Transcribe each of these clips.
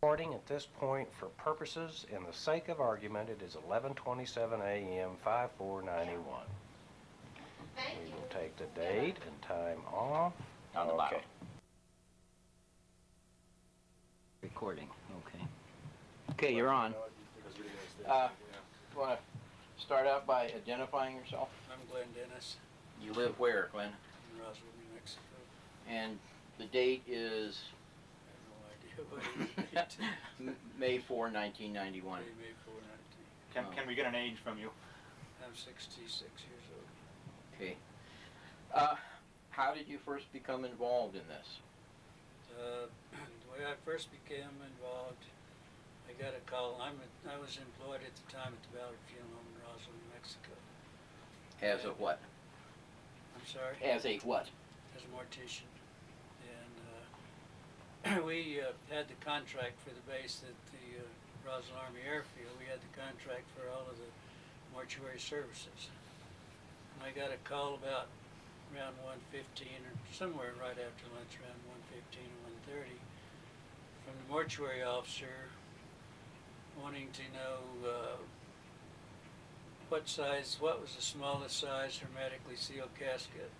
Recording at this point for purposes and the sake of argument, it is 11:27 a.m. 5491. We will take the date and time off. On the bottom. Okay. Recording. Okay. Okay, you're on. Want to start out by identifying yourself? I'm Glenn Dennis. You live where, Glenn? In Roswell, New Mexico. And the date is I have no idea what it is. May 4, 1991. May 4, 19. Can we get an age from you? I'm 66 years old. Okay. How did you first become involved in this? The way I first became involved, I got a call. I was employed at the time at the Ballard Funeral Home in Roswell, New Mexico. As a what? I'm sorry? As a what? As a mortician. And we had the contract for the base at the Roswell Army Airfield. We had the contract for all of the mortuary services. And I got a call about around 1:15 or somewhere right after lunch, around 1:15 or 1:30, from the mortuary officer wanting to know what was the smallest size hermetically sealed casket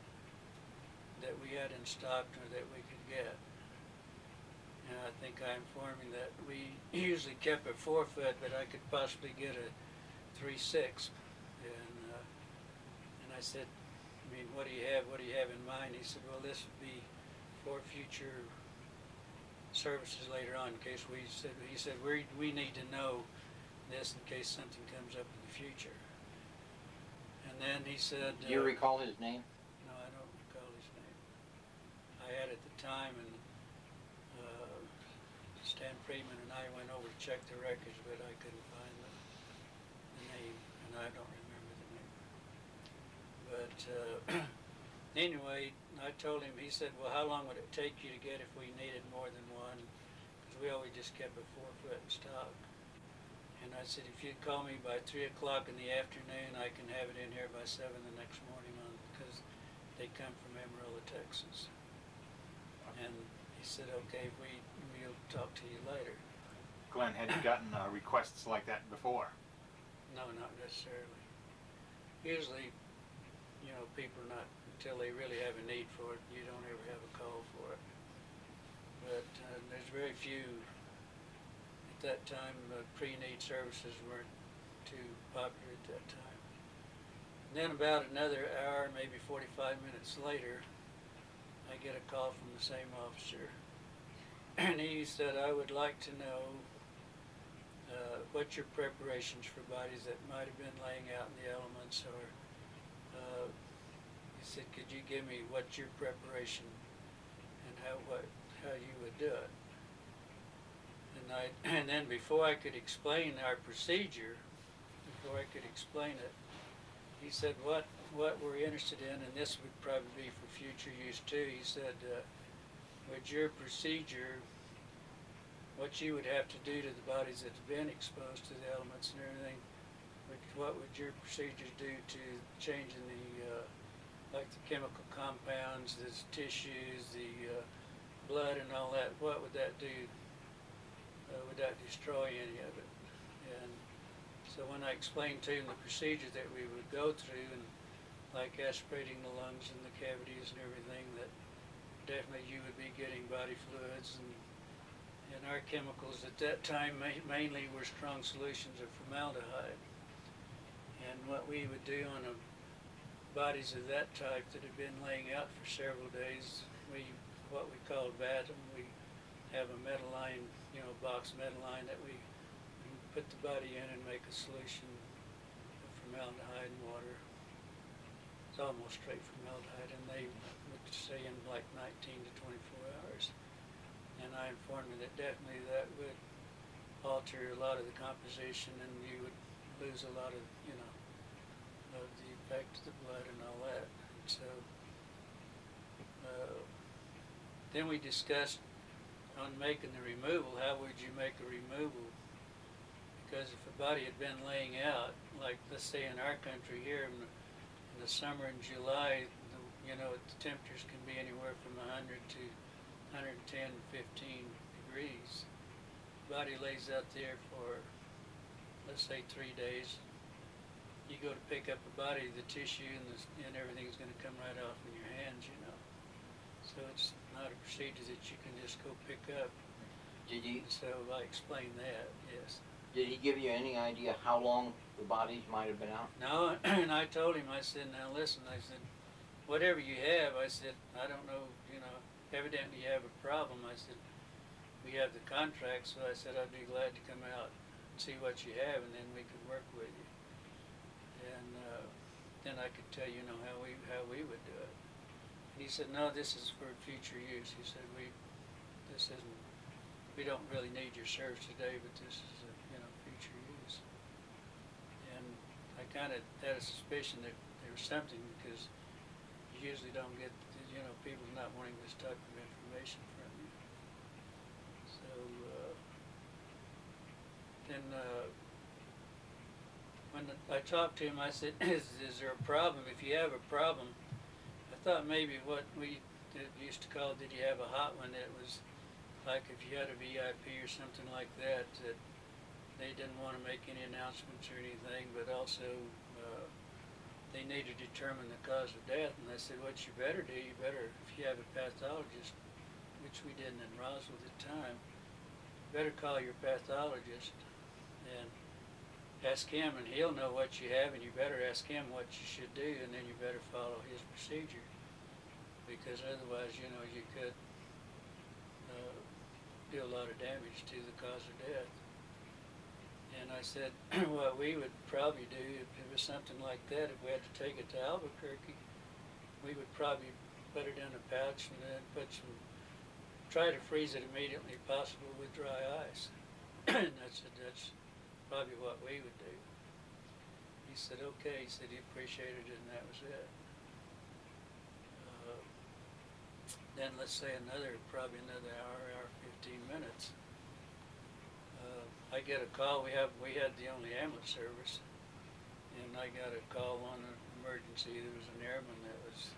that we had in stock or that we could get. And I think I informed him that we usually kept a 4 foot, but I could possibly get a 3/6. And I said, I mean, what do you have in mind? He said, well, this would be for future services later on in case he said, we need to know this in case something comes up in the future. And then he said... Do you recall his name? No, I don't recall his name. I had at the time, and Stan Friedman and I went over to check the records, but I couldn't find the name, and I don't remember the name. But anyway, I told him, he said, well, how long would it take you to get if we needed more than one? Because we always just kept a 4 foot in stock. And I said, if you'd call me by 3 o'clock in the afternoon, I can have it in here by 7 the next morning because they come from Amarillo, Texas. And he said, okay, we'll talk to you later. Glenn, had you gotten requests like that before? No, not necessarily. Usually, you know, people not, until they really have a need for it, you don't ever have a call for it. But there's very few. At that time, pre-need services weren't too popular at that time. And then about another hour, maybe 45 minutes later, I get a call from the same officer. And he said, I would like to know what your preparations for bodies that might have been laying out in the elements, or he said, could you give me what's your preparation and how you would do it? And then before I could explain our procedure, he said, what we're interested in, and this would probably be for future use too, he said, would your procedure, what you would have to do to the bodies that's been exposed to the elements and everything, what would your procedures do to changing the, like the chemical compounds, the tissues, the blood and all that, what would that do? Would that destroy any of it? And so when I explained to him the procedure that we would go through, and like aspirating the lungs and the cavities and everything, that definitely you would be getting body fluids, and our chemicals at that time mainly were strong solutions of formaldehyde. And what we would do on bodies of that type that had been laying out for several days, what we called vatum, we have a metal line, you know, box metal line that we put the body in and make a solution of formaldehyde and water. It's almost straight formaldehyde, and they would say in like 19 to 24 hours. And I informed them that definitely that would alter a lot of the composition, and you would lose a lot of, you know, of the effect of the blood and all that. And so then we discussed on making the removal. How would you make a removal? Because if a body had been laying out, like let's say in our country here in the summer in July, you know, the temperatures can be anywhere from 100 to 110, 15 degrees. body lays out there for, let's say, 3 days. You go to pick up the body, the tissue and everything's going to come right off in your hands, you know. So it's not a procedure that you can just go pick up. Did he, So I explained that, yes. did he give you any idea how long the bodies might have been out? No, and I told him, I said, now listen, I said, whatever you have, I said, I don't know, you know, evidently you have a problem. I said, we have the contract, so I said, I'd be glad to come out and see what you have, and then we could work with you. And then I could tell you, know, how we would do it. And he said, no, this is for future use. He said, we don't really need your service today, but this is a, you know, future use. And I kind of had a suspicion that there was something, because you usually don't get, you know, people not wanting this type of information from you. So then when I talked to him, I said, is there a problem? If you have a problem, I thought maybe what we used to call, did you have a hot one, that was like if you had a VIP or something like that, that they didn't want to make any announcements or anything, but also they needed to determine the cause of death. And I said, what you better do, you better, if you have a pathologist, which we didn't in Roswell at the time, you better call your pathologist and ask him, and he'll know what you have, and you better ask him what you should do, and then you better follow his procedure, because otherwise, you know, you could do a lot of damage to the cause of death. And I said, what we would probably do if it was something like that, if we had to take it to Albuquerque, we would probably put it in a pouch and then try to freeze it immediately possible with dry ice. And I said, that's probably what we would do. He said, okay. He said he appreciated it, and that was it. Then let's say probably another hour, 15 minutes. I get a call. We had the only ambulance service, and I got a call on an emergency. There was an airman that was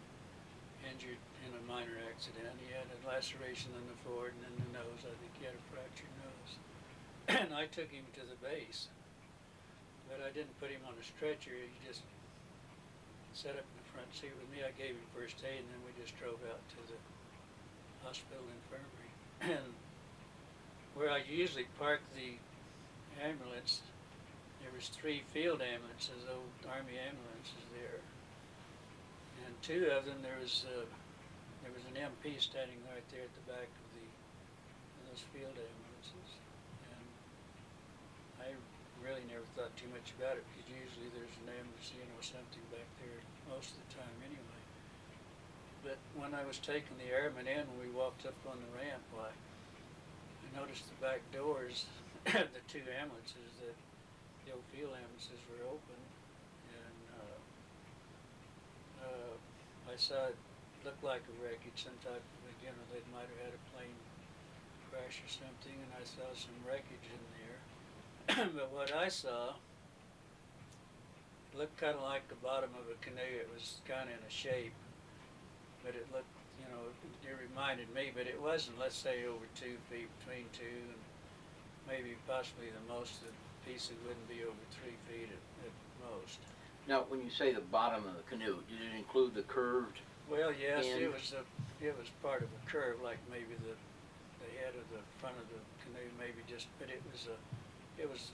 injured in a minor accident. He had a laceration in the forehead and in the nose. I think he had a fractured nose. And I took him to the base, but I didn't put him on a stretcher. He just sat up in the front seat with me. I gave him first aid, and then we just drove out to the hospital infirmary. And where I usually park the ambulance, there was 3 field ambulances, old Army ambulances there, and 2 of them, there was an MP standing right there at the back of those field ambulances. And I really never thought too much about it, because usually there's an ambulance, you know, something back there most of the time anyway. But when I was taking the airman in, when we walked up on the ramp, I noticed the back doors of the 2 ambulances, that the old field ambulances, were open, and I saw it looked like a wreckage, some type of, you know, they might have had a plane crash or something, and I saw some wreckage in there. But what I saw, it looked kind of like the bottom of a canoe. It was kind of in a shape, but it looked, you know, it reminded me, but it wasn't, let's say, over 2 feet, between 2 and maybe possibly the most of the pieces wouldn't be over 3 feet at most. Now, when you say the bottom of the canoe, did it include the curved? Well, yes, end? it was part of a curve, like maybe the head of the front of the canoe, maybe just, but it was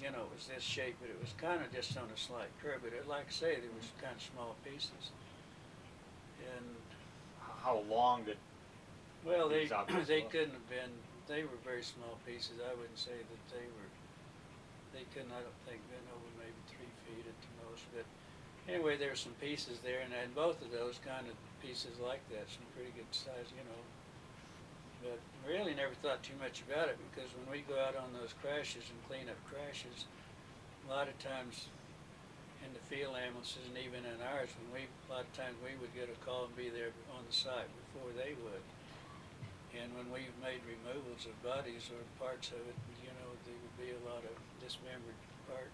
you know, it was this shape, but it was kind of just on a slight curve. But like I say, there was kind of small pieces. And How long did well, these objects they look? couldn't have been. They were very small pieces. I wouldn't say that they were. They couldn't, I don't think, been over maybe 3 feet at the most. But anyway, there were some pieces there, and both of those kind of pieces like that, some pretty good size, you know. But really never thought too much about it, because when we go out on those crashes and clean up crashes, a lot of times in the field ambulances and even in ours, a lot of times we would get a call and be there on the site before they would. And when we've made removals of bodies or parts of it, you know, there would be a lot of dismembered part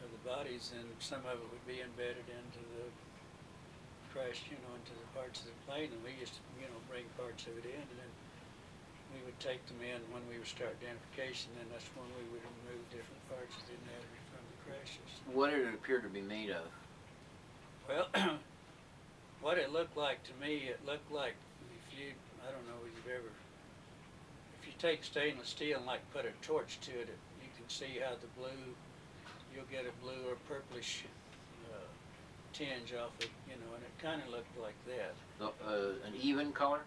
of the bodies, and some of it would be embedded into the crash, you know, into the parts of the plane, and we used to, you know, bring parts of it in, and then we would take them in when we would start identification, and that's when we would remove different parts of the anatomy from the crashes. What did it appear to be made of? Well, what it looked like to me, it looked like I don't know if you've ever, if you take stainless steel and like put a torch to it, you can see how the blue, you'll get a blue or purplish tinge off it, and it kind of looked like that. An even color?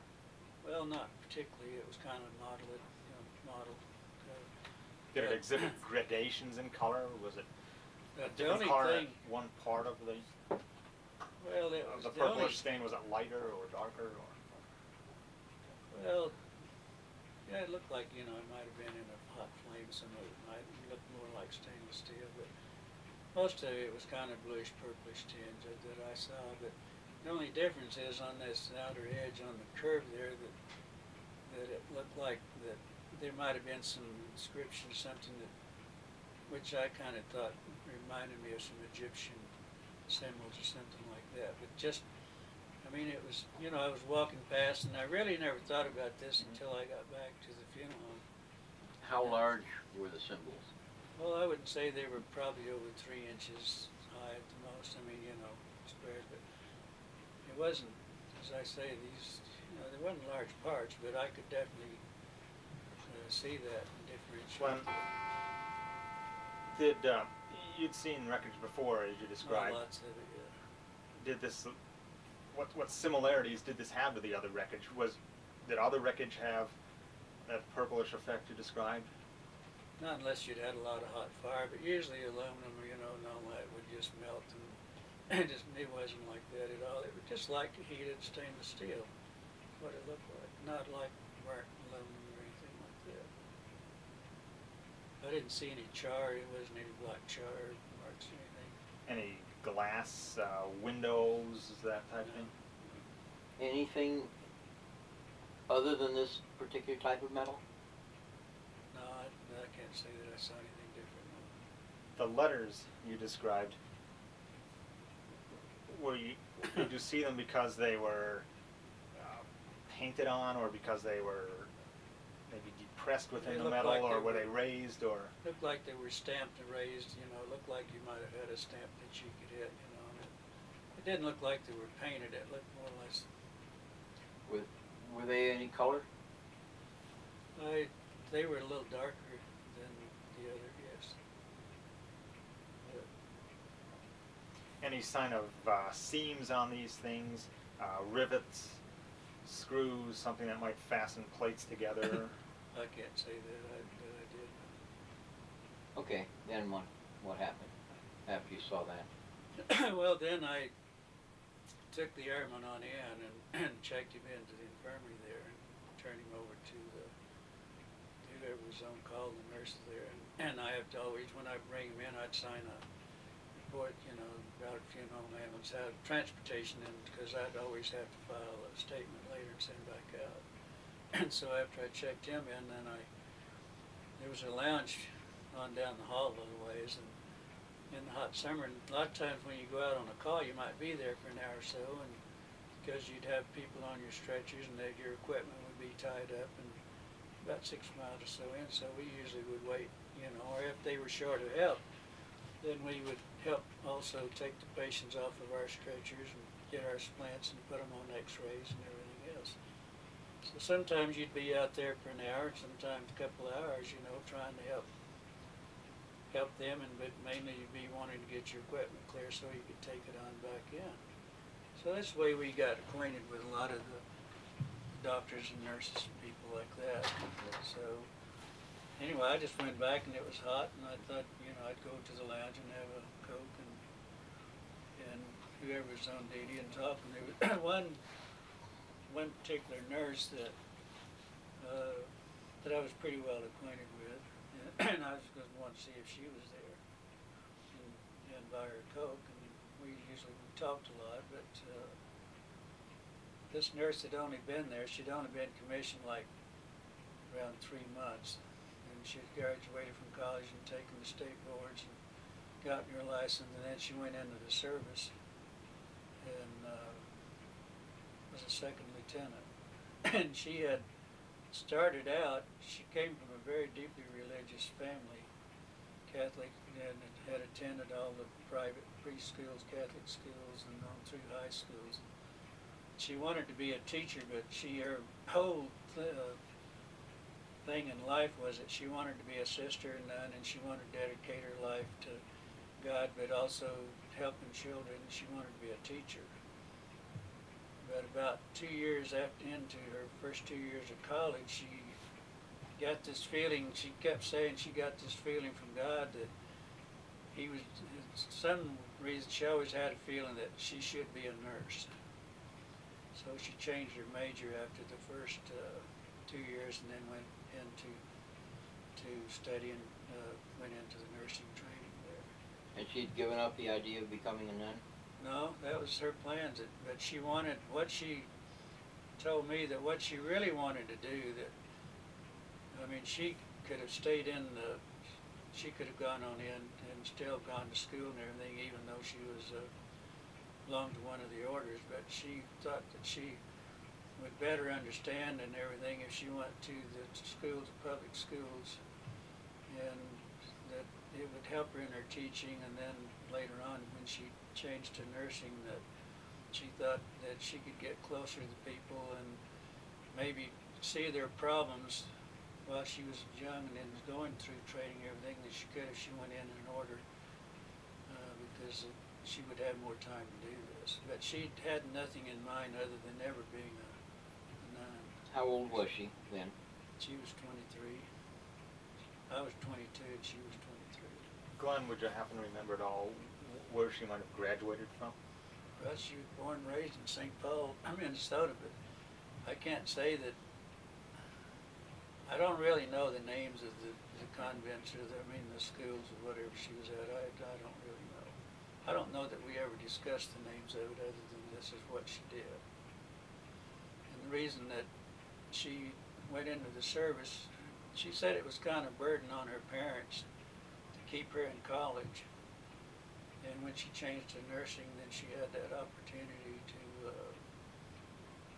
Well, not particularly. It was kind of mottled. Did it exhibit gradations in color? Was it a The different only color thing, at one part of the well, it was the the only, purplish stain? Was it lighter or darker? Or? well, yeah, it looked like, it might have been in a hot flame. Some of it might look more like stainless steel, but most of it was kind of bluish purplish tinge that I saw. But the only difference is on this outer edge on the curve there that it looked like that there might have been some inscription, something which I kind of thought reminded me of some Egyptian symbols or something like that. But just, it was, I was walking past, and I really never thought about this until I got back to the funeral home. How large were the symbols? Well, I wouldn't say they were probably over 3 inches high at the most. Squares, but it wasn't, as I say, there wasn't large parts, but I could definitely see that and differentiate. Did you'd seen records before, as you described? Lots of it, yeah. Did this? What similarities did this have to the other wreckage? Did other wreckage have that purplish effect you described? Not unless you'd had a lot of hot fire, but usually aluminum, and all that would just melt, and it wasn't like that at all. It was just like heated stainless steel, what it looked like, not like burnt aluminum or anything like that. I didn't see any char. It wasn't any black char marks or anything. Any glass windows, that type of thing? Anything other than this particular type of metal? No, I can't say that I saw anything different. The letters you described, did you see them because they were painted on, or because they were maybe depressed within the metal, like or were they raised, or? Looked like they were stamped and raised, looked like you might have had a stamp that you could hit, and it didn't look like they were painted. It looked more or less. Were they any color? They were a little darker than the other, yes. Any sign of seams on these things, rivets, screws, something that might fasten plates together? I can't say that I did. Okay, then what happened after you saw that? Well, then I took the airman on in and checked him into the infirmary there and turned him over to whoever was on call, the nurse there. And I have to always, when I bring him in, I'd sign a report, about a funeral home ambulance, how transportation, and because I'd always have to file a statement later and send back out. And so after I checked him in, then there was a lounge on down the hall a little ways, and in the hot summer, and a lot of times when you go out on a call, you might be there for an hour or so, and because you'd have people on your stretchers, and your equipment would be tied up, and about 6 miles or so in, so we usually would wait, or if they were short of help, then we would help also take the patients off of our stretchers and get our splints and put them on x-rays and everything else. So sometimes you'd be out there for an hour, sometimes a couple of hours, trying to help them, but mainly you'd be wanting to get your equipment clear so you could take it on back in. So that's the way we got acquainted with a lot of the doctors and nurses and people like that. So anyway, I just went back, and it was hot, and I thought, I'd go to the lounge and have a Coke and whoever was on duty and talk. And there was one particular nurse that I was pretty well acquainted with, and I was going to want to see if she was there and buy her a Coke. And we usually talked a lot, but this nurse had only been there. She'd only been commissioned like around 3 months. She had graduated from college and taken the state boards and gotten her license, and then she went into the service and was a second lieutenant. And she had started out, she came from a very deeply religious family, Catholic, and had attended all the private preschools, Catholic schools, and on through high schools. She wanted to be a teacher, but her whole thing in life was that she wanted to be a sister and nun, and she wanted to dedicate her life to God, but also helping children. She wanted to be a teacher. But about 2 years into her first 2 years of college, she got this feeling. She kept saying she got this feeling from God that he was, some reason she always had a feeling that she should be a nurse. So she changed her major after the first 2 years, and then went into studying, went into the nursing training there. And she'd given up the idea of becoming a nun? No, that was her plans. But she wanted, what she told me, that what she really wanted to do, that, I mean, she could have stayed in the, she could have gone on in and still gone to school and everything, even though she was belonged to one of the orders. But she thought that she would better understand and everything if she went to the schools, public schools, and that it would help her in her teaching. And then later on, when she changed to nursing, that she thought that she could get closer to the people and maybe see their problems while she was young and then going through training and everything that she could if she went in an order, because she would have more time to do this. But she had nothing in mind other than ever being a nun. How old was she then? She was 23. I was 22 and she was 23. Glenn, would you happen to remember at all where she might have graduated from? Well, she was born and raised in St. Paul, Minnesota, but I can't say that. I don't really know the names of the convents or the schools or whatever she was at. I don't really know. I don't know that we ever discussed the names of it other than this is what she did. And the reason that she went into the service, she said it was kind of a burden on her parents to keep her in college. And when she changed to nursing, then she had that opportunity to,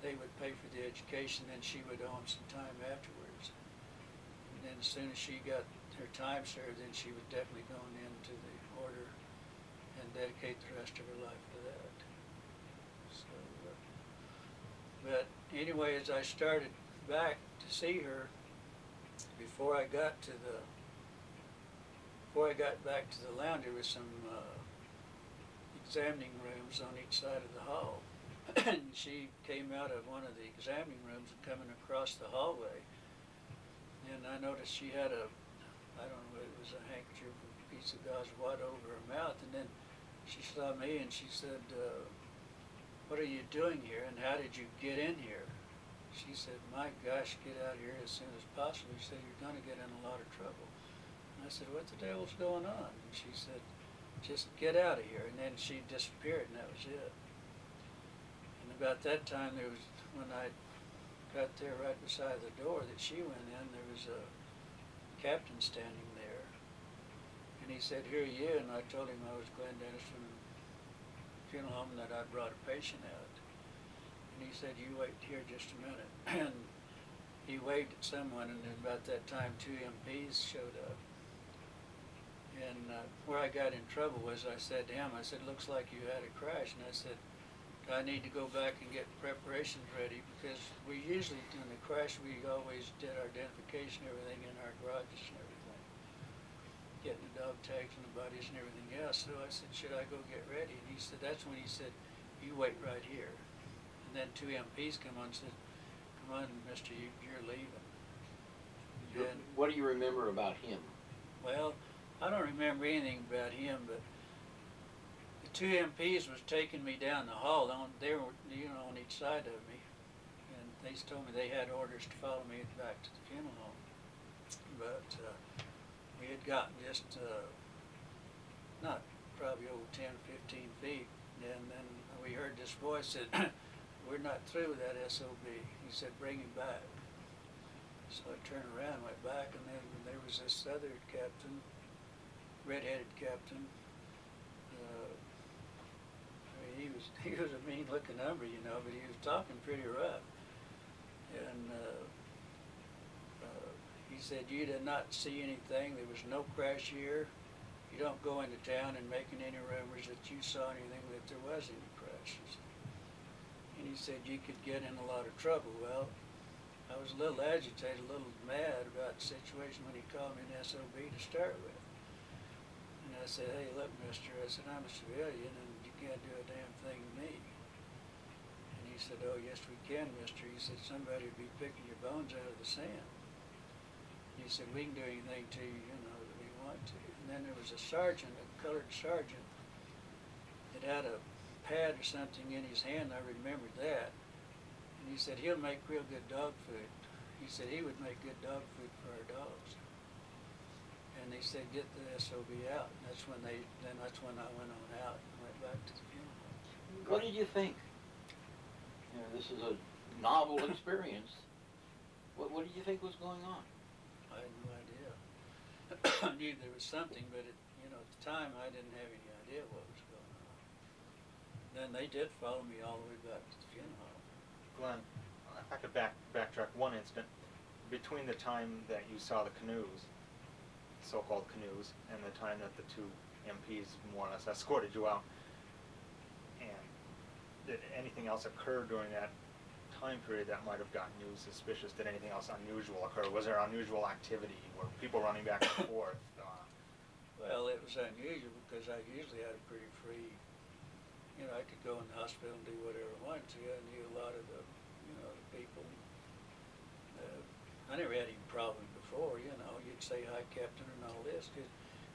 they would pay for the education, then she would own some time afterwards. And then as soon as she got her time served, then she was definitely going into the order and dedicate the rest of her life to that. So, but anyway, as I started back to see her, before I got back to the lounge, there was some examining rooms on each side of the hall. And she came out of one of the examining rooms and coming across the hallway. And I noticed she had I don't know, it was a handkerchief, a piece of gauze wad over her mouth. And then she saw me and she said, what are you doing here and how did you get in here? She said, my gosh, get out of here as soon as possible. She said, you're going to get in a lot of trouble. And I said, what the devil's going on? And she said, just get out of here. And then she disappeared, and that was it. And about that time, when I got there right beside the door that she went in, there was a captain standing there. And he said, who are you? And I told him I was Glenn Dennis from the funeral home, that I brought a patient out. And he said, you wait here just a minute. And he waved at someone, and then about that time, 2 MPs showed up. And where I got in trouble was I said to him, I said, looks like you had a crash. And I said, I need to go back and get preparations ready, because we usually, in the crash, we always did our identification, everything in our garages and everything. Getting the dog tags and the buddies and everything else. So I said, should I go get ready? And he said, that's when he said, you wait right here. And then 2 MPs come on and said, come on, mister, you're leaving. And, what do you remember about him? well, I don't remember anything about him, but the 2 MPs was taking me down the hall. They were, on each side of me, and they told me they had orders to follow me back to the funeral home. But we had gotten just not probably over 10, 15 feet, and then we heard this voice said, we're not through with that SOB. He said, bring him back. So I turned around, went back, and then there was this other captain, red-headed captain. He was a mean-looking number, but he was talking pretty rough. And said, you did not see anything, there was no crash here. You don't go into town and making any rumors that you saw anything that there was any crashes. And he said you could get in a lot of trouble. Well, I was a little agitated, a little mad about the situation when he called me an SOB to start with. And I said, hey, look, mister, I said, I'm a civilian and you can't do a damn thing to me. And he said, oh, yes, we can, mister. He said, somebody would be picking your bones out of the sand. He said, we can do anything to you, you know, that we want to. And then there was a sergeant, a colored sergeant, that had a pad or something in his hand. I remembered that. And he said, he'll make real good dog food. He said he would make good dog food for our dogs. And they said, get the SOB out. And that's when I went on out and went back to the funeral. What did you think? You know, this is a novel experience. What did you think was going on? I had no idea. I knew there was something, but at the time I didn't have any idea what was going on. Then they did follow me all the way back to the funeral. Glenn, if I could backtrack one instant, between the time that you saw the canoes, so-called canoes, and the time that the two MPs more or less escorted you out, and did anything else occur during that time period that might have gotten you suspicious? Did anything else unusual occur? Was there unusual activity? Were people running back and forth? Well, it was unusual because I usually had a pretty free, I could go in the hospital and do whatever I wanted to. I knew a lot of the people. I never had any problem before, you'd say hi, Captain, and all this, because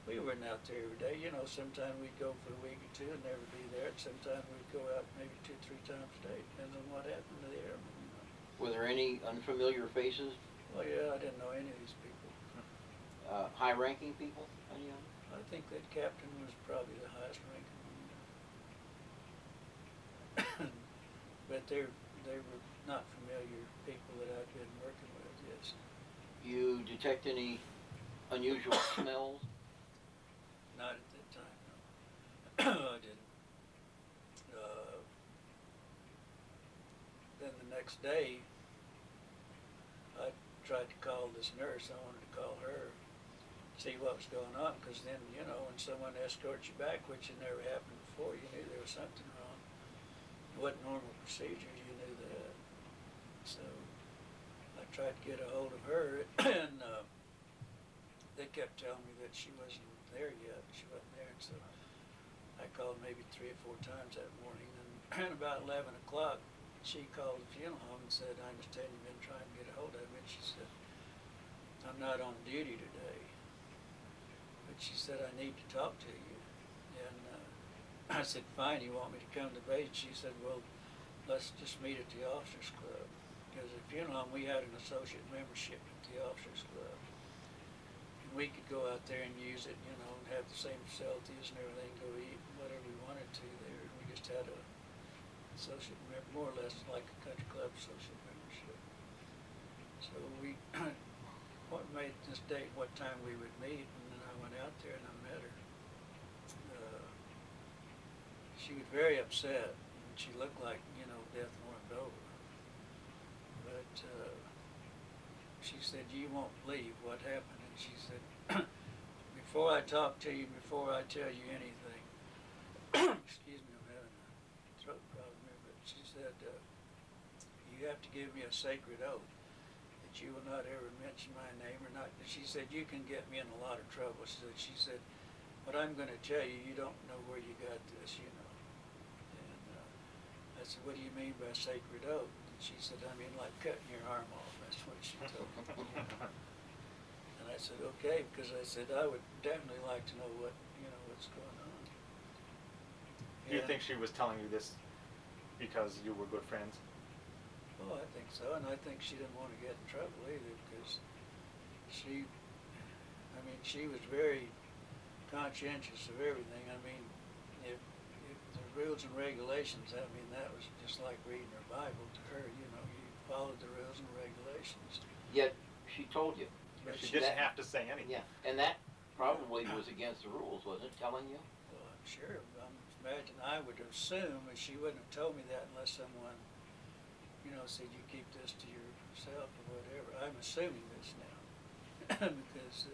we weren't out there every day. Sometimes we'd go for a week or two and never be there, and sometimes we'd go out maybe 2-3 times a day, depends on what happened to the airmen. Were there any unfamiliar faces? Well, yeah, I didn't know any of these people. High-ranking people? Any of them? I think that captain was probably the highest ranking one. But they were not familiar people that I'd been working with, yes. You detect any unusual smells? Not at that time, no. I didn't. Then the next day, I tried to call this nurse. I wanted to call her, see what was going on, because then, when someone escorts you back, which had never happened before, you knew there was something wrong. It wasn't normal procedure, you knew that. So I tried to get a hold of her, and they kept telling me that she wasn't there yet. She wasn't there, and so I called maybe 3 or 4 times that morning, and about 11 o'clock, she called the funeral home and said, I understand you've been trying to get a hold of me. And she said, I'm not on duty today. But she said, I need to talk to you. And I said, fine, you want me to come to base? She said, well, let's just meet at the officers club. Because at the funeral home, we had an associate membership at the officers club. And we could go out there and use it, and have the same facilities and everything, go eat whatever we wanted to there. We just had a associate member, more or less like a country club associate membership. So we made this date, what time we would meet, and then I went out there and I met her. She was very upset, and she looked like, death warmed over. But she said, you won't believe what happened. And she said, before I talk to you, before I tell you anything, excuse me, I'm having a throat problem here, but she said, you have to give me a sacred oath that you will not ever mention my name or not. She said, you can get me in a lot of trouble. She said, what I'm going to tell you, you don't know where you got this, And I said, what do you mean by sacred oath? And she said, I mean like cutting your arm off. That's what she told me. And I said, okay, because I said, I would definitely like to know what's going on. Do you think she was telling you this because you were good friends? Oh, I think so, and I think she didn't want to get in trouble either, because she was very conscientious of everything. I mean, if the rules and regulations, that was just like reading her Bible to her, you followed the rules and regulations. Yet she told you. But she didn't have to say anything. Yeah, and that probably was against the rules, wasn't it, telling you? Well, I'm sure. I would assume that she wouldn't have told me that unless someone, said you keep this to yourself or whatever. I'm assuming this now. because,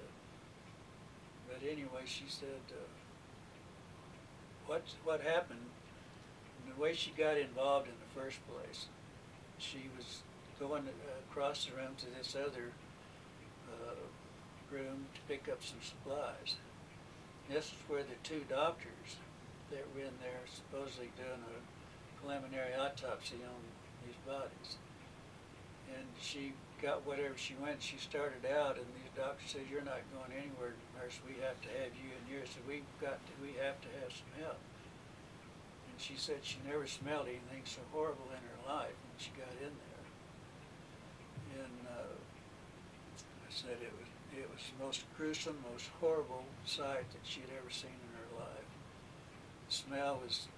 but anyway, she said, what happened, and the way she got involved in the first place, she was going across the room to this other room to pick up some supplies. This is where the two doctors that were in there supposedly doing a preliminary autopsy on these bodies. And she got whatever she went. She started out, and these doctors said, "You're not going anywhere, nurse. We have to have you in here." So we have to have some help. And she said she never smelled anything so horrible in her life when she got in there. And I said it was the most gruesome, most horrible sight that she had ever seen in her life. The smell was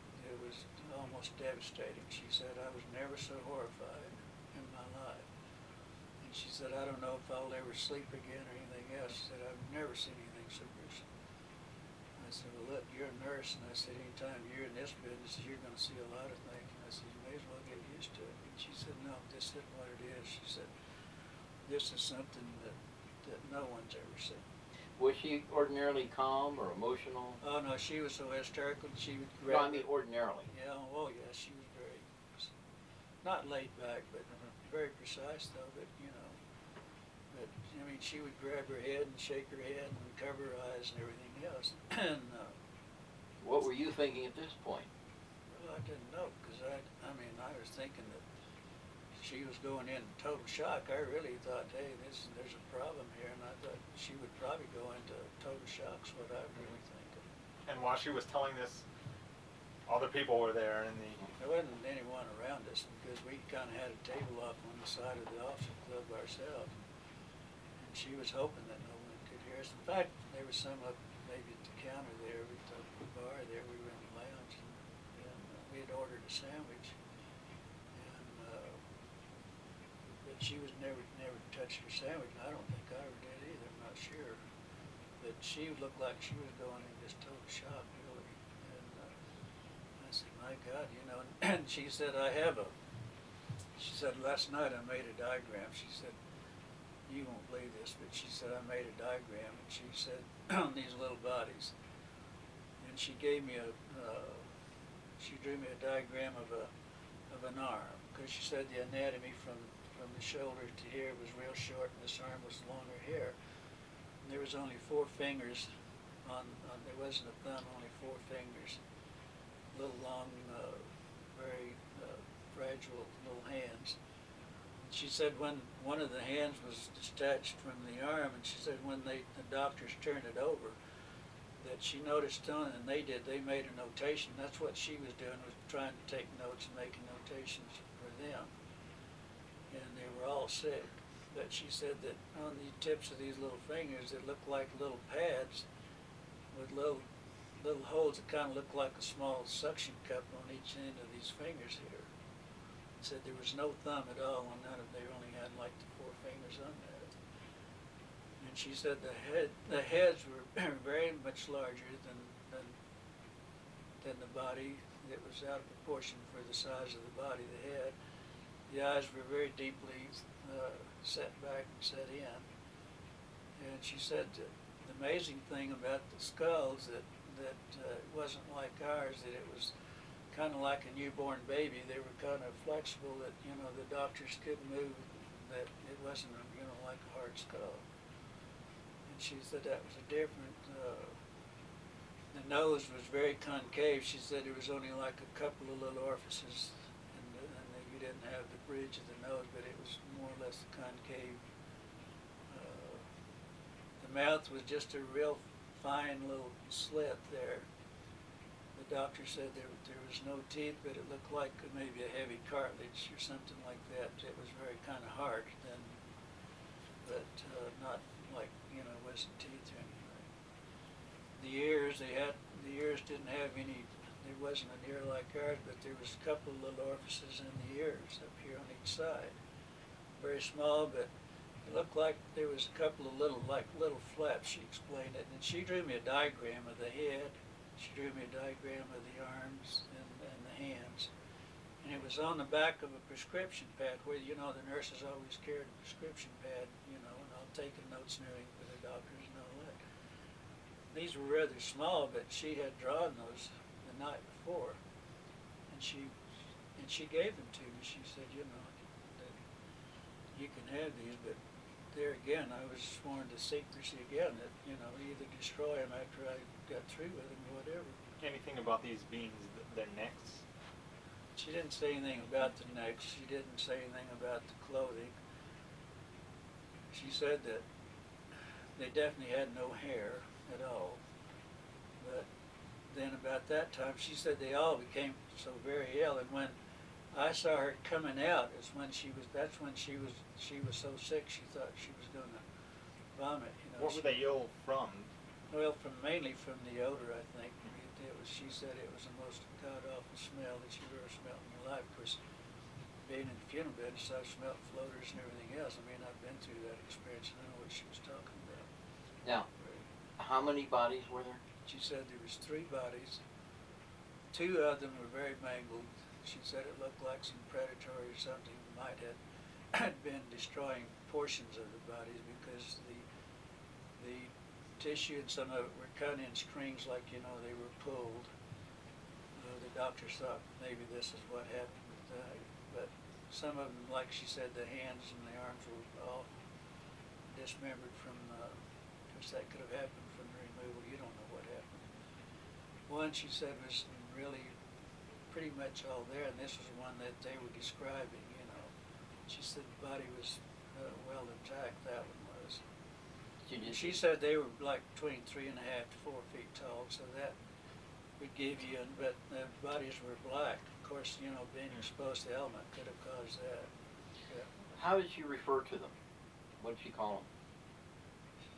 almost devastating. She said, "I was never so horrified in my life." And she said, "I don't know if I'll ever sleep again or anything else." She said, "I've never seen anything so gruesome." I said, "Well, look, you're a nurse," and I said, "Anytime you're in this business, you're going to see a lot of things." And I said, "You may as well get used to it." And she said, "No, this isn't what it is." She said, "This is something that no one's ever seen." Was she ordinarily calm or emotional? Oh no, she was so hysterical that she would No, grab I mean it. ordinarily. Yeah, oh yeah, she was very, not laid back, but very precise though, but but I mean, she would grab her head and shake her head and cover her eyes and everything else. And What were you thinking at this point? well, I didn't know, because I mean, I was thinking that she was going in total shock. I really thought, hey, there's a problem here, and I thought she would probably go into total shock's what I was really thinking. And while she was telling this, other people were there, and There wasn't anyone around us because we kind of had a table off on the side of the officer club ourselves. And she was hoping that no one could hear us. In fact, there was some up maybe at the counter there, at the bar there. We were in the lounge, and we had ordered a sandwich. But she was never touched her sandwich, and I don't think I ever did either. I'm not sure. But she looked like she was going in just total shock, really. And I said, "My God, And she said, she said, "Last night I made a diagram." She said, "You won't believe this, but she said I made a diagram," and she said, "On these little bodies." And she gave me she drew me a diagram of an arm, because she said the anatomy from the shoulder to here was real short, and this arm was longer here. And there was only 4 fingers there wasn't a thumb, only 4 fingers. Little long, very fragile little hands. And she said when one of the hands was detached from the arm, and she said when the doctors turned it over, that she noticed on, and they made a notation. That's what she was doing, was trying to take notes and making notations for them. And they were all sick. But she said that on the tips of these little fingers, it looked like little pads with little holes that kind of looked like a small suction cup on each end of these fingers here. Said there was no thumb at all on none of them. They only had like the 4 fingers on there. And she said the heads were very much larger than the body. It was out of proportion for the size of the body, the head. The eyes were very deeply set back and set in. And she said the amazing thing about the skulls that it wasn't like ours, that it was kind of like a newborn baby. They were kind of flexible, that the doctors couldn't move, that it wasn't like a hard skull. And she said that was a different. The nose was very concave. She said there was only like a couple of little orifices, and you didn't have the bridge of the nose, but it was more or less concave. The mouth was just a real fine little slit there. The doctor said there was no teeth, but it looked like maybe a heavy cartilage or something like that. It was very kind of hard then, but not like, wasn't teeth or anything. The ears didn't have any, there wasn't an ear like ours, but there was a couple of little orifices in the ears up here on each side. Very small, but it looked like there was a couple of little flaps, she explained it. And she drew me a diagram of the head. She drew me a diagram of the arms and the hands. And it was on the back of a prescription pad, where, the nurses always carried a prescription pad, and all taking notes and everything for the doctors and all that. These were rather small, but she had drawn those the night before, and she gave them to me. She said, you know, that you can have these, but there again, I was sworn to secrecy again, that, you know, either destroy them after I got through with them or whatever. Anything about these beings, their necks? She didn't say anything about the necks. She didn't say anything about the clothing. She said that they definitely had no hair at all. But then about that time, she said they all became so very ill, and when I saw her coming out, that's when she was so sick she thought she was going to vomit. You know. What were they ill from? Well, mainly from the odor, I think. She said it was the most god-awful smell that you've ever smelled in your life. Of course, being in the funeral business, I've smelled floaters and everything else. I mean, I've been through that experience, and I know what she was talking about. Now, how many bodies were there? She said there was 3 bodies. 2 of them were very mangled. She said it looked like some predator or something might have had been destroying portions of the bodies, because the tissue and some of it were cut in strings, like, you know, they were pulled. The doctors thought maybe this is what happened with that. But some of them, like she said, the hands and the arms were all dismembered from, because that could have happened from the removal. You don't know what happened. One, she said, was really pretty much all there, and this was the one that they were describing, you know. She said the body was well intact, that one was. She said they were like between 3.5 to 4 feet tall, so that would give you, but the bodies were black. Of course, you know, being exposed to the element could have caused that. Yeah. How did she refer to them? What did she call them?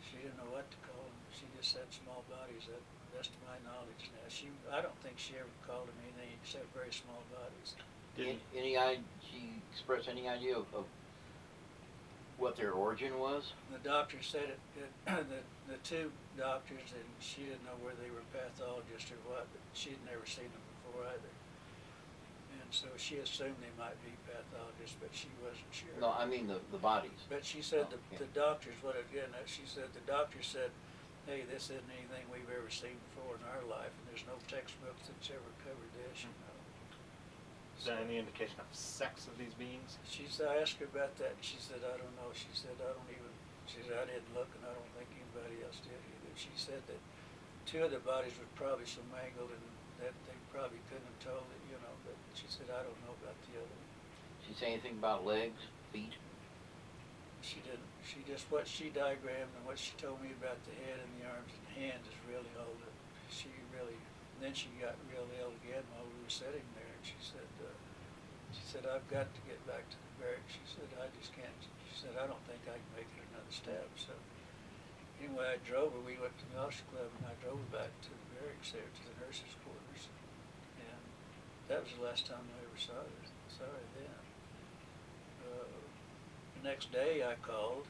She didn't know what to call them. She just said small bodies, that best of my knowledge now. I don't think she ever called them anything except very small bodies. She expressed any idea of what their origin was? The doctor said the 2 doctors, and she didn't know whether they were pathologists or what, but she'd never seen them before either. And so she assumed they might be pathologists, but she wasn't sure. No, I mean the bodies. But she said Oh, yeah. the doctors, she said the doctor said, hey, this isn't anything we've ever seen before in our life, and there's no textbook that's ever covered this, you know. Is there any indication of sex of these beings? I asked her about that, and she said, I don't know. She said, I didn't look, and I don't think anybody else did either. She said that 2 of the bodies were probably so mangled and that they probably couldn't have told it, you know, but she said, I don't know about the other one. Did she say anything about legs, feet? She didn't. She just, what she diagrammed and what she told me about the head and the arms and hands is really all that she really, and then she got real ill again while we were sitting there, and she said, I've got to get back to the barracks. She said, I just can't. She said, I don't think I can make it another step. So anyway, I drove her. We went to the Officer Club, and I drove her back to the barracks there, to the nurses' quarters. And that was the last time I ever saw her then. The next day I called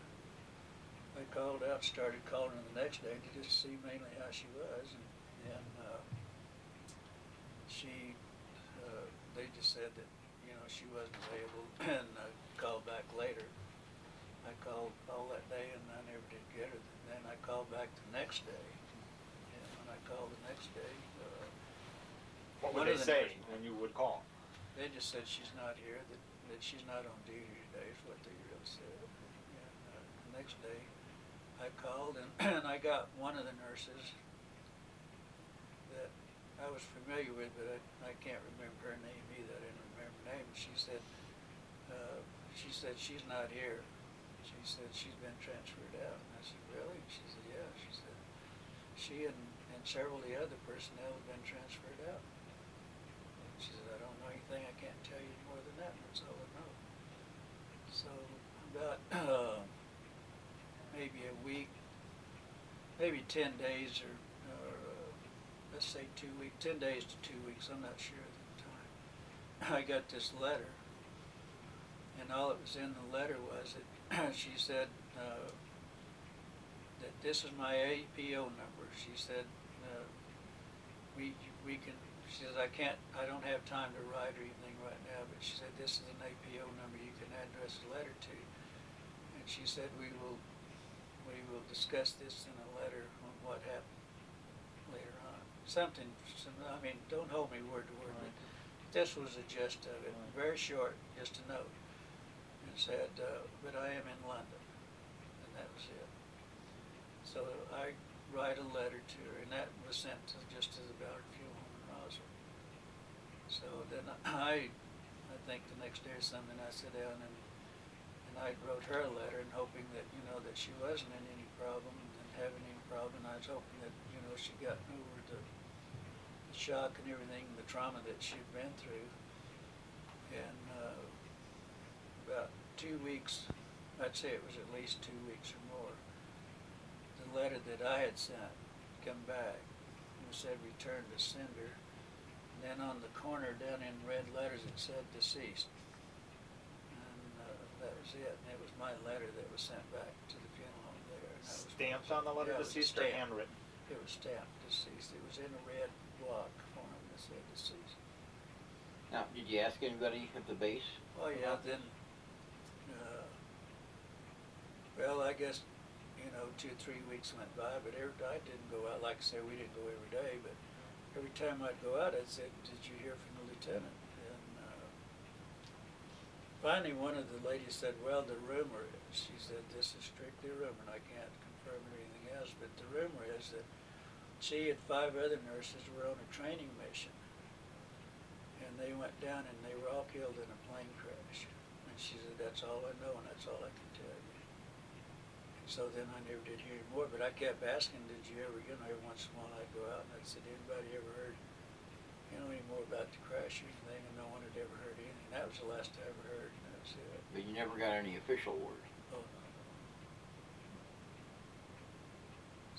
out, started calling her the next day to just see mainly how she was. And they just said that, you know, she wasn't available, and I called back later. I called all that day, and I never did get her. Then I called back the next day, and when I called the next day, What would they say when you would call? they just said she's not here, that she's not on duty today is what they really said. And the next day, I called, and I got one of the nurses that I was familiar with, but I can't remember her name either. I didn't remember her name. She said she's not here. She said she's been transferred out. And I said, really? She said, yeah. She said she and several of the other personnel have been transferred out. And she said, I don't know anything. I can't tell you more than that. That's all I know. So about maybe a week, maybe 10 days or let's say 2 weeks, 10 days to 2 weeks, I'm not sure at the time, I got this letter. And all that was in the letter was that she said that this is my APO number. She said, we can, she says, I don't have time to write or anything right now, but she said, this is an APO number you can address a letter to. And she said, we will we will discuss this in a letter on what happened later on. Something, I mean, don't hold me word to word, but this was the gist of it, very short, just a note. And said, but I am in London, and that was it. So I write a letter to her, and that was sent to, just to the Ballard Fuel Home in Roswell. So then I think the next day or something, I sat down and I wrote her a letter, and hoping that, you know, that she wasn't in any problem and having any problem. I was hoping that, you know, she got over the shock and everything, the trauma that she'd been through. And about 2 weeks, I'd say it was at least 2 weeks or more, the letter that I had sent come back and said return to sender. And then on the corner down in red letters it said deceased. That was it, and it was my letter that was sent back to the funeral home there. And that was Stamped on the letter, yeah, it was deceased, or stamped. handwritten? It was stamped deceased. It was in a red block form that said deceased. Now, did you ask anybody at the base? Oh yeah, then, well, I guess, you know, 2 or 3 weeks went by, but I didn't go out. Like I said, we didn't go every day, but every time I'd go out, I'd say, did you hear from the lieutenant? Finally, one of the ladies said, well, the rumor is, she said, this is strictly a rumor, and I can't confirm anything else, but the rumor is that she and 5 other nurses were on a training mission, and they went down and they were all killed in a plane crash. And she said, that's all I know, and that's all I can tell you. So then I never did hear any more, but I kept asking, did you ever, you know, every once in a while I'd go out and I'd say, anybody ever heard, you know, any more about the crash or anything? And no one had ever heard anything. That was the last I ever heard, and that was it. But you never got any official word? Oh, no, no.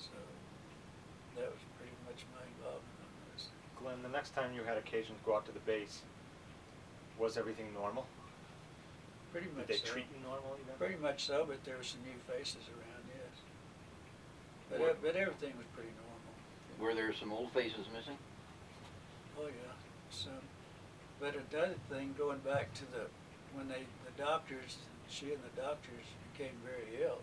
So that was pretty much my involvement on this. Glenn, the next time you had occasion to go out to the base, was everything normal? Pretty much Did they so. treat you normal even? Pretty much so, but there were some new faces around, yes. But, What- but everything was pretty normal. Were there some old faces missing? Oh, yeah, some. But another thing, going back to when the doctors, she and the doctors became very ill,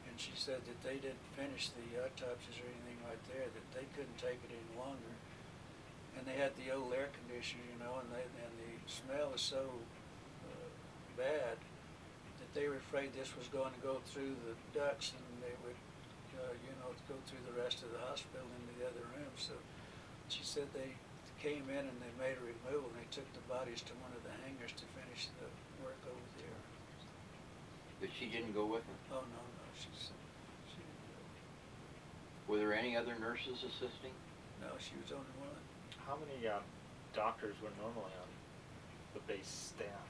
and she said that they didn't finish the autopsies or anything right there, that they couldn't take it any longer. And they had the old air conditioner, you know, and the smell was so bad that they were afraid this was going to go through the ducts, and they would, you know, go through the rest of the hospital into the other room. So she said they came in and they made a removal, and they took the bodies to one of the hangars to finish the work over there. But she didn't go with them? Oh, no, no, she didn't do it. Were there any other nurses assisting? No, she was only one. How many doctors were normally on the base staff?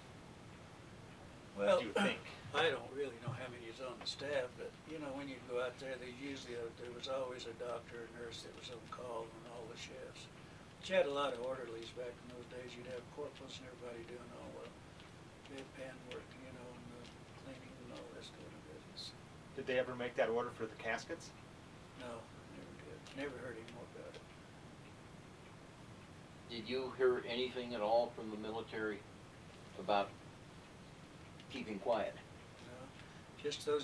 Well, Do you think? I don't really know how many is on the staff, but, you know, when you go out there, they usually, there was always a doctor or nurse that was on call on all the shifts. But you had a lot of orderlies back in those days. You'd have corporals and everybody doing all the bedpan work, you know, and the cleaning and all this kind of business. Did they ever make that order for the caskets? No, never did. Never heard any more about it. Did you hear anything at all from the military about keeping quiet? No, just the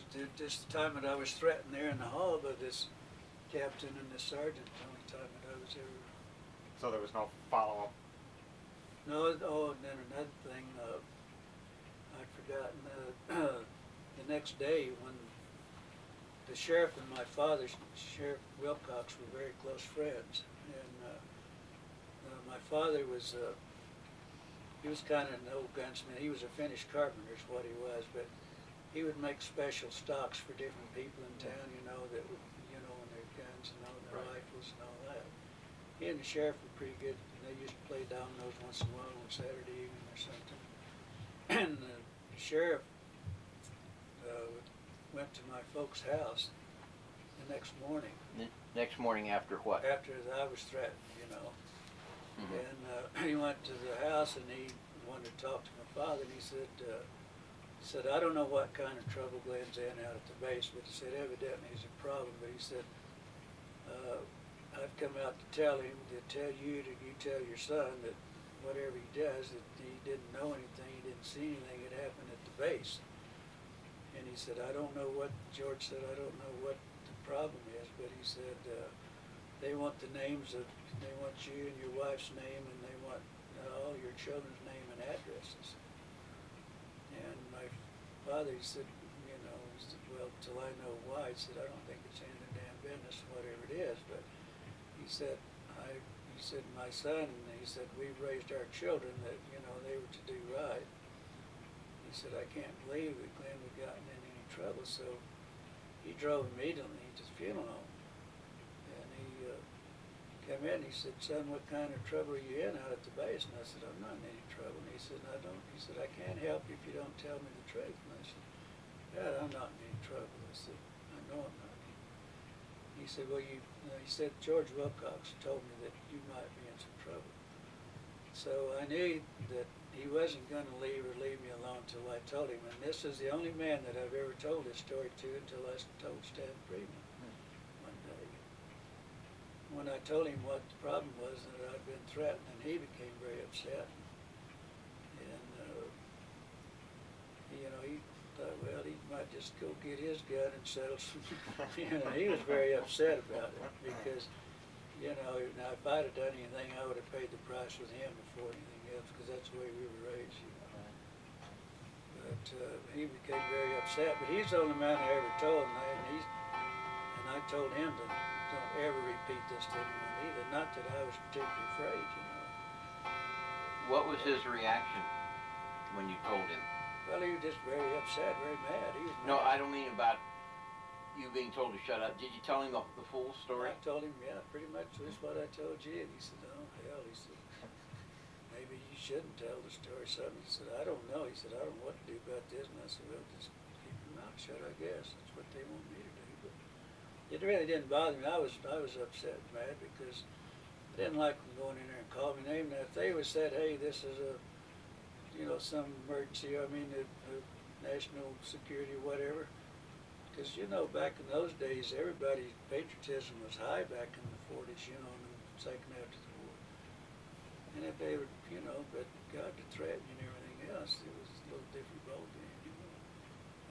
time that I was threatened there in the hall by this captain and this sergeant, the only time that I was ever. So there was no follow-up? No, oh, and then another thing, I'd forgotten, the next day when the sheriff and my father, Sheriff Wilcox, were very close friends, and my father was, he was kind of an old gunsmith. He was a finished carpenter is what he was, but he would make special stocks for different people in town, you know, that would, you know, and their guns and all their Right. rifles and all that. He and the sheriff were pretty good. They used to play dominoes once in a while on Saturday evening or something. And the sheriff went to my folks' house the next morning Next morning after what? after I was threatened, you know. Mhm. And he went to the house and he wanted to talk to my father, and he said, I don't know what kind of trouble Glenn's in out at the base, but he said evidently he's a problem. But he said, I've come out to tell him, to tell you, that you tell your son that whatever he does, that he didn't know anything, he didn't see anything that happened at the base. And he said, George said, I don't know what the problem is, but he said, they want they want you and your wife's name, and they want all your children's name and addresses. And my father, he said, well, till I know why, he said, I don't think it's any of the damn business, whatever it is, but he said, my son, he said, we've raised our children that, they were to do right. He said, I can't believe that Glenn had gotten in any trouble, so he drove immediately to the funeral home. And he came in and he said, son, what kind of trouble are you in out at the base? And I said, I'm not in any trouble. And he said, he said, I can't help you if you don't tell me the truth. And I said, Dad, I'm not in any trouble. I said, I know I'm not. He said, well, he said, George Wilcox told me that you might be in some trouble. So I knew that he wasn't going to leave me alone until I told him. And this is the only man that I've ever told this story to until I told Stan Friedman one day. When I told him what the problem was, that I'd been threatened, and he became very upset. And, he thought, well, he might just go get his gun and settle some. He was very upset about it because, now if I'd have done anything, I would have paid the price with him before anything else, because that's the way we were raised, But he became very upset. But he's the only man I ever told, and I told him to don't ever repeat this to anyone either. Not that I was particularly afraid, What was his reaction when you told him? Well, he was just very upset, very mad. He was mad. No, I don't mean about you being told to shut up. Did you tell him the full story? I told him, yeah, pretty much just what I told you. And he said, oh, hell, he said, maybe you shouldn't tell the story. Something. He said, I don't know. He said, I don't know what to do about this. And I said, well, just keep your mouth shut, I guess. That's what they want me to do. But it really didn't bother me. I was upset and mad because I didn't like them going in there and calling me name. Now, if they would said, hey, this is some emergency, the national security or whatever, because, back in those days, everybody's patriotism was high back in the 40s, in the second after the war. And if they would, but God to threaten you and everything else, it was a little different ballgame,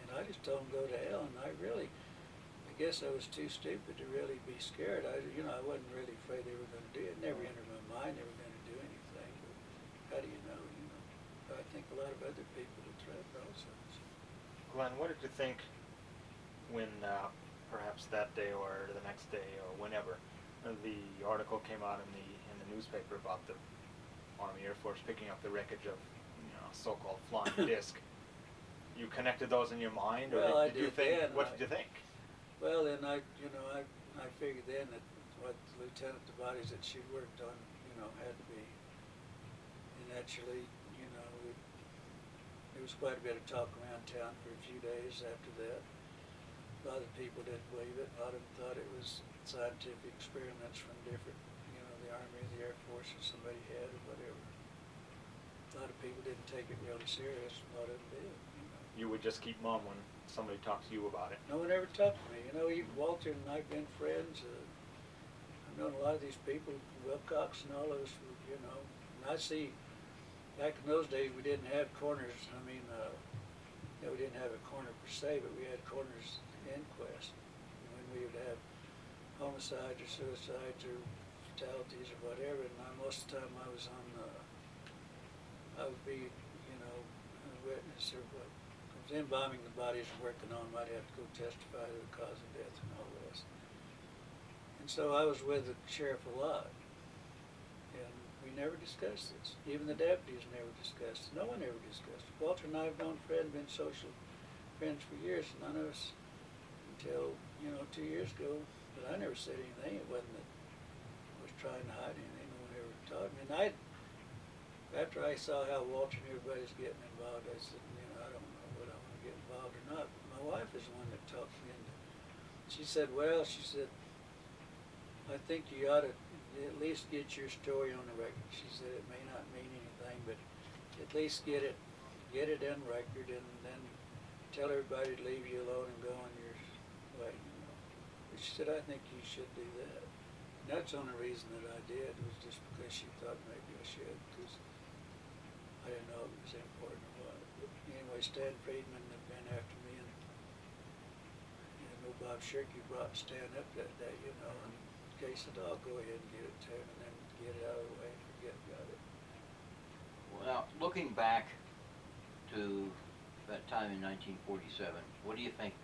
And I just told them go to hell, and I guess I was too stupid to really be scared. I wasn't really afraid they were going to do it. It never entered my mind they were going to do anything, but how do you know, I think a lot of other people would threaten also. Glenn, what did you think when perhaps that day or the next day or whenever the article came out in the newspaper about the Army Air Force picking up the wreckage of so-called flying disc? You connected those in your mind, or Well, did you think? What did you think? Well, then I figured then that what the lieutenant, the bodies that she worked on, had to be. And actually, there was quite a bit of talk around town for a few days after that. A lot of people didn't believe it. A lot of them thought it was scientific experiments from different, the Army, the Air Force, or somebody had, or whatever. A lot of people didn't take it really serious. A lot of them did. You would just keep mum when somebody talked to you about it. No one ever talked to me. Even Walter and I've been friends. I've known a lot of these people, Wilcox and all those, and I see, back in those days we didn't have corners. We didn't have a corner per se, but we had corners inquest. When we would have homicides or suicides or fatalities or whatever, and most of the time I was I would be, a witness or what. Embalming the bodies and working on them, I'd have to go testify to the cause of death and all this. And so I was with the sheriff a lot, and we never discussed this. Even the deputies never discussed it. No one ever discussed it. Walter and I have known Fred, been social friends for years, and none of us until 2 years ago. But I never said anything. It wasn't that I was trying to hide anything. No one ever taught me. And after I saw how Walter and everybody's getting involved, I said, I don't know whether I want to get involved or not. But my wife is the one that talked me into it. She said, I think you ought to at least get your story on the record. She said it may not mean anything, but at least get it in record, and then tell everybody to leave you alone and go on your way. But she said, I think you should do that. And that's the only reason that I did, was just because she thought maybe I should, because I didn't know if it was important or what. But anyway, Stan Friedman had been after me, and Bob Shirky brought Stan up that day, you know, in case the dog, go ahead and get it to him and then get it out of the way and forget about it. Well, now, looking back to that time in 1947, what do you think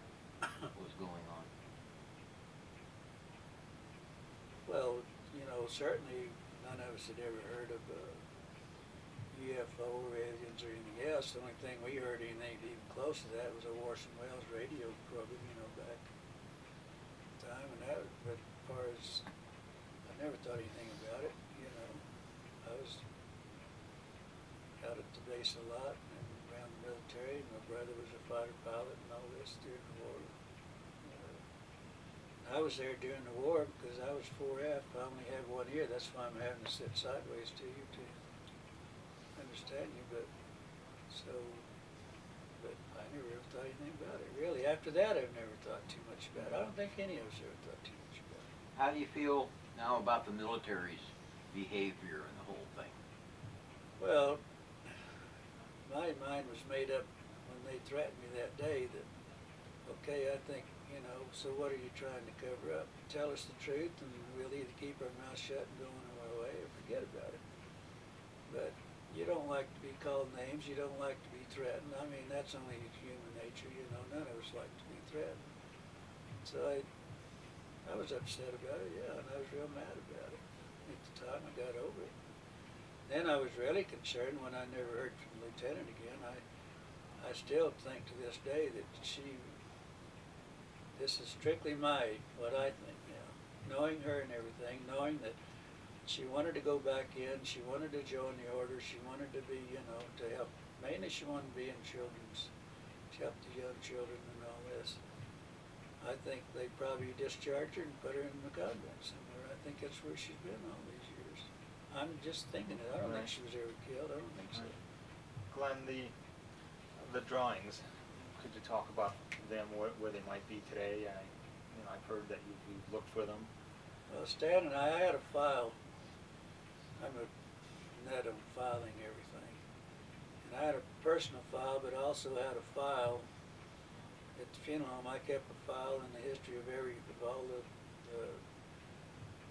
was going on? Well, you know, certainly none of us had ever heard of UFO or aliens or anything else. The only thing we heard anything even close to that was a Orson Welles radio program, you know, back time. And that, but as far as, I never thought anything about it, you know. I was out at the base a lot and around the military, and my brother was a fighter pilot and all this during the war. I was there during the war because I was 4F. I only had 1 ear. That's why I'm having to sit sideways to you to understand you. But I never ever thought anything about it. Really, after that, I've never thought too much about it. I don't think any of us ever thought too much about it. How do you feel now about the military's behavior and the whole thing? Well, my mind was made up when they threatened me that day that, okay, I think, you know, so what are you trying to cover up? Tell us the truth and we'll either keep our mouth shut and go on our way or forget about it. But you don't like to be called names, you don't like to be threatened. I mean, that's only human nature, you know, none of us like to be threatened. So I was upset about it, yeah, and I was real mad about it. At the time I got over it. Then I was really concerned when I never heard from the lieutenant again. I still think to this day that this is strictly what I think now. Knowing her and everything, knowing that she wanted to go back in, she wanted to join the order, she wanted to be, you know, to help. Mainly she wanted to be in children's, to help the young children and all this. I think they probably discharged her and put her in the convent somewhere. I think that's where she's been all these years. I'm just thinking it. I don't think she was ever killed. I don't think so. Glenn, the drawings, could you talk about them, where they might be today? I've heard that you looked for them. Well, Stan and I had a file. I'm a nut on filing everything. And I had a personal file, but also had a file at the funeral home. I kept a file in the history of all the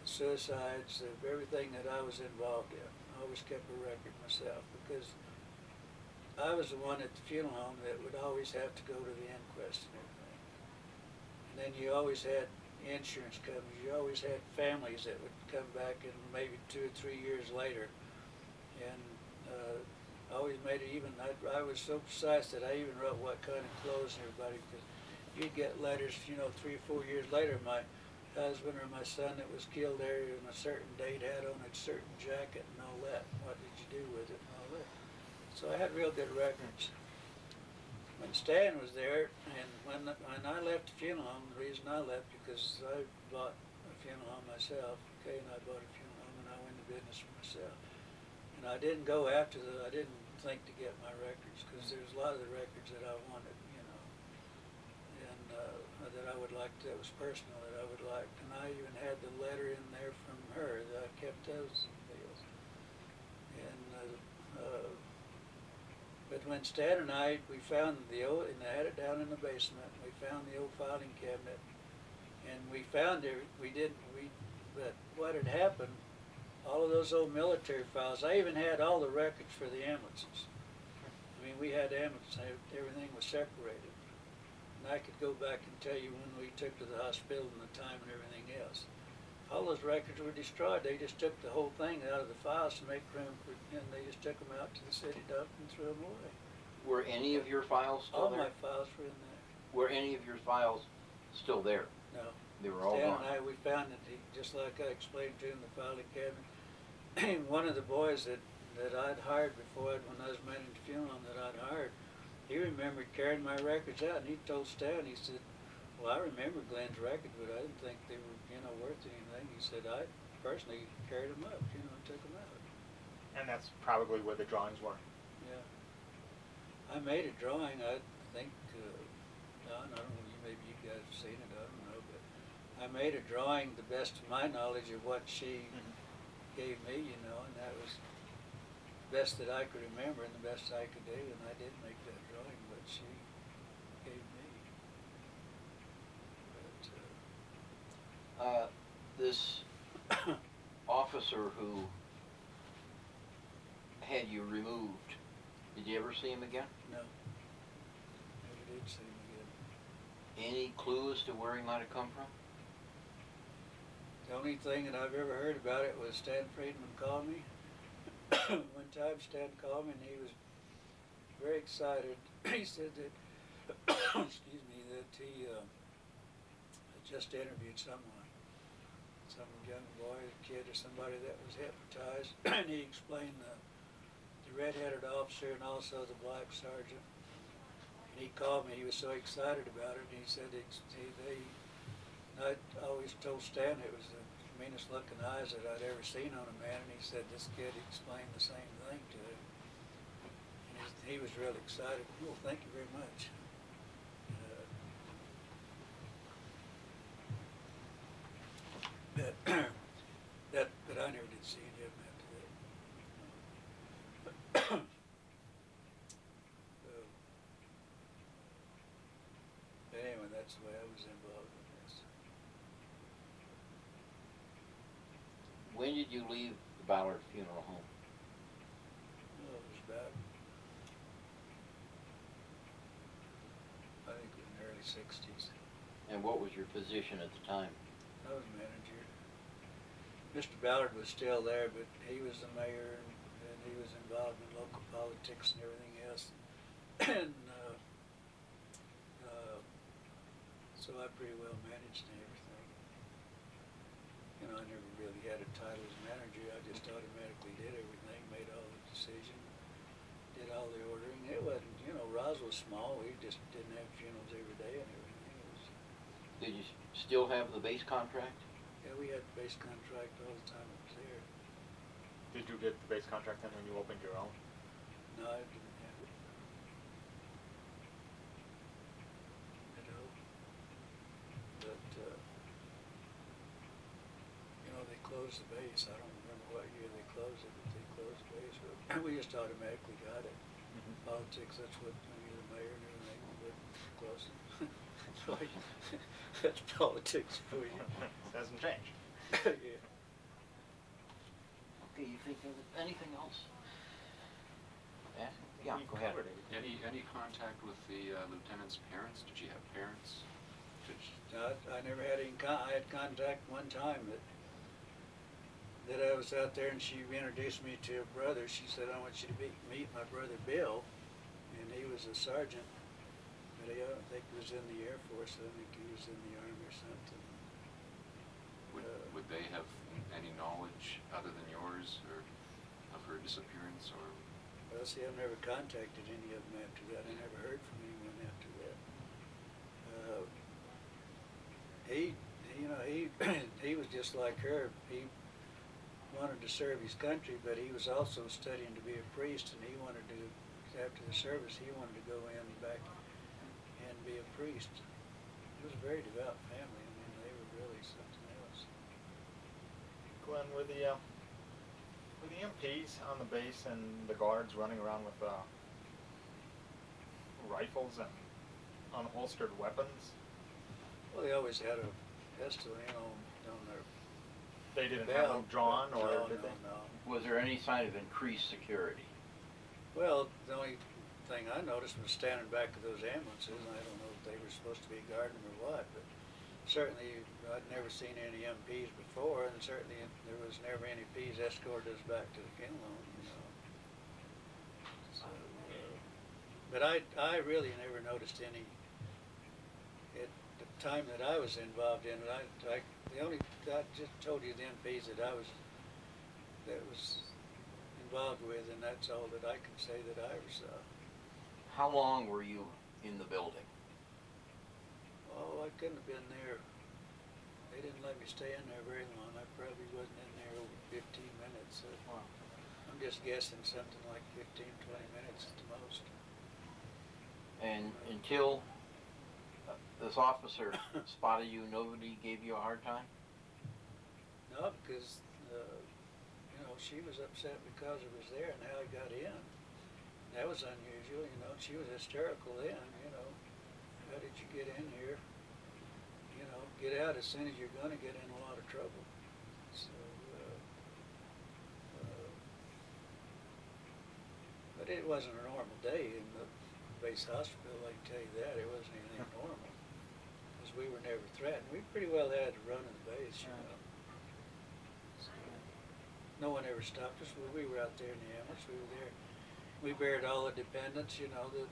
suicides, of everything that I was involved in. I always kept a record myself because I was the one at the funeral home that would always have to go to the inquest and everything. And then you always had insurance companies, you always had families that would come back and maybe 2 or 3 years later. And I always made it even, I was so precise that I even wrote what kind of clothes and everybody, because you'd get letters, you know, 3 or 4 years later, my husband or my son that was killed there on a certain date had on a certain jacket and all that. What did you do with it and all that? So I had real good records. When Stan was there, and when I left the funeral home, the reason I left because I bought a funeral home myself. Kay and I bought a funeral home, and I went into business for myself. And I didn't go after I didn't think to get my records because there's a lot of the records that I wanted, you know, and that I would like. That was personal that I would like. And I even had the letter in there from her that I kept those deals. And but when Stan and we found the old, and I had it down in the basement, we found the old filing cabinet, and we found it, but what had happened, all of those old military files, I even had all the records for the ambulances. I mean, we had ambulances, everything was separated. And I could go back and tell you when we took to the hospital and the time and everything else. All those records were destroyed. They just took the whole thing out of the files to make room for, and they just took them out to the city dump and threw them away. Were any of your files still all there? All my files were in there. Were any of your files still there? No. They were all Stan gone. and we found it, just like I explained to him, the filing cabinet. One of the boys that I'd hired before, when I was managing the funeral home that I'd hired, he remembered carrying my records out, and he told Stan, he said, well, I remember Glenn's records, but I didn't think they were, you know, worth anything. He said, I personally carried them up, you know, and took them out. And that's probably where the drawings were. Yeah. I made a drawing, I think, Don, I don't know, maybe you guys have seen it, I don't know, but I made a drawing, the best of my knowledge, of what she gave me, you know, and that was the best that I could remember and the best I could do, and I did make that drawing, what she gave me. But This officer who had you removed, did you ever see him again? No. Never did see him again. Any clue as to where he might have come from? The only thing that I've ever heard about it was Stan Friedman called me. One time Stan called me and he was very excited. He said that, excuse me, that he had just interviewed someone, some young boy, kid or somebody that was hypnotized. And he explained the red-headed officer and also the black sergeant. And he called me, he was so excited about it, and he said I always told Stan it was the meanest looking eyes that I'd ever seen on a man, and he said this kid explained the same thing to him. And he was real excited. Well, thank you very much. But I never did see any of them after that. But anyway, that's the way I was involved in this. When did you leave the Ballard Funeral Home? Well, it was about, I think it was in the early 60s. And what was your position at the time? I was manager. Mr. Ballard was still there, but he was the mayor, and he was involved in local politics and everything else. And so I pretty well managed everything. You know, I never really had a title as manager. I just automatically did everything, made all the decisions, did all the ordering. It wasn't, you know, Roswell was small. We just didn't have funerals every day and everything. It was, Did you still have the base contract? yeah, we had the base contract all the time I was there. Did you get the base contract then when you opened your own? No, I didn't have it. You know, but you know, they closed the base. I don't remember what year they closed it, but they closed the base. But we just automatically got it. Politics, that's what, when you're the mayor and everything, but close it. That's politics for you. It hasn't changed. Yeah. Okay, you think of anything else? Yeah, yeah, We go ahead. covered it. Any contact with the lieutenant's parents? Did you have parents? I never had any I had contact one time that I was out there and she introduced me to her brother. She said, I want you to meet my brother Bill. And he was a sergeant, but I don't think he was in the Air Force. I think he was in the Army or something. Would they have any knowledge other than yours or of her disappearance or? Well, see, I've never contacted any of them after that. I never heard from anyone after that. He was just like her. He wanted to serve his country, but he was also studying to be a priest, and he wanted to, after the service, he wanted to go in back and be a priest. It was a very devout family. I mean, they were really something else. Glenn, were the MPs on the base and the guards running around with rifles and unholstered weapons? Well, they always had a pistol, you know, on their They didn't have them belt. drawn, or No, did no, they? no. Was there any sign of increased security? Well, the only thing I noticed was standing back of those ambulances, and I don't know if they were supposed to be guarding them or what, but certainly I'd never seen any MPs before, and certainly there was never any MPs escorted us back to the funeral home, you know. So, but I really never noticed any, at the time that I was involved in it, I just told you the MPs that was involved with, and that's all that I can say that I ever saw. How long were you in the building? Oh, I couldn't have been there. They didn't let me stay in there very long. I probably wasn't in there over 15 minutes. Wow. I'm just guessing something like 15, 20 minutes at the most. And until this officer spotted you, nobody gave you a hard time? No, because, you know, she was upset because I was there and how I got in. That was unusual, you know. She was hysterical then, you know. How did you get in here? You know, get out as soon as you're gonna get in a lot of trouble. So, but it wasn't a normal day in the base hospital, I can tell you that. It wasn't anything normal. Because we were never threatened. We pretty well had to run in the base, you know. So, no one ever stopped us. We were out there in the ambulance. We were there. We buried all the dependents, you know, the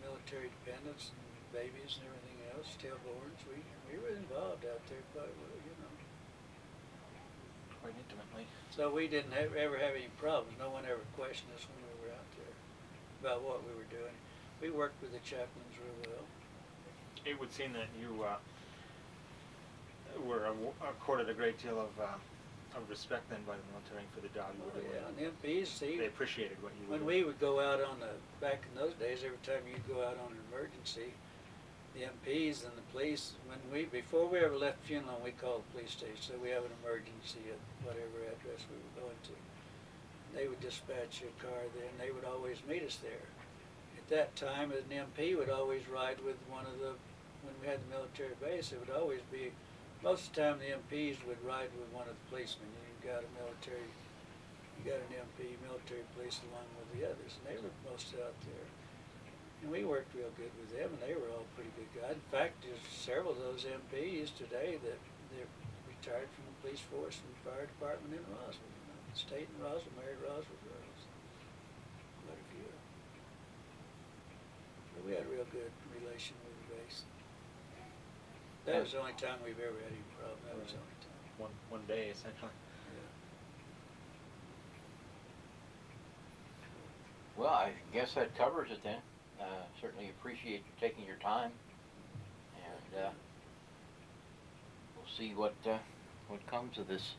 military dependents and babies and everything else, stillborns. We were involved out there quite well, you know. Quite intimately. So we didn't ever have any problems. No one ever questioned us when we were out there about what we were doing. We worked with the chaplains real well. It would seem that you were accorded a great deal of respect then by the military for the job you were doing. Yeah, and the MPs, see, They appreciated what you were when doing. we would go out on back in those days, every time you'd go out on an emergency, the MPs and the police, before we ever left funeral, we called the police station, so we have an emergency at whatever address we were going to. And they would dispatch a car there, and they would always meet us there. At that time, an MP would always ride with when we had the military base, it would always be, most of the time the MPs would ride with one of the policemen. You got an MP, military police along with the others, and they were most out there. And we worked real good with them, and they were all pretty good guys. In fact, there's several of those MPs today that they're retired from the police force and fire department in Roswell. You know, the state in Roswell, married Roswell girls. Quite a few. But we had a real good relation with the base. That was the only time we've ever had any problem. That was the only time. One day, essentially. Yeah. Well, I guess that covers it then. Certainly appreciate you taking your time, and we'll see what comes of this.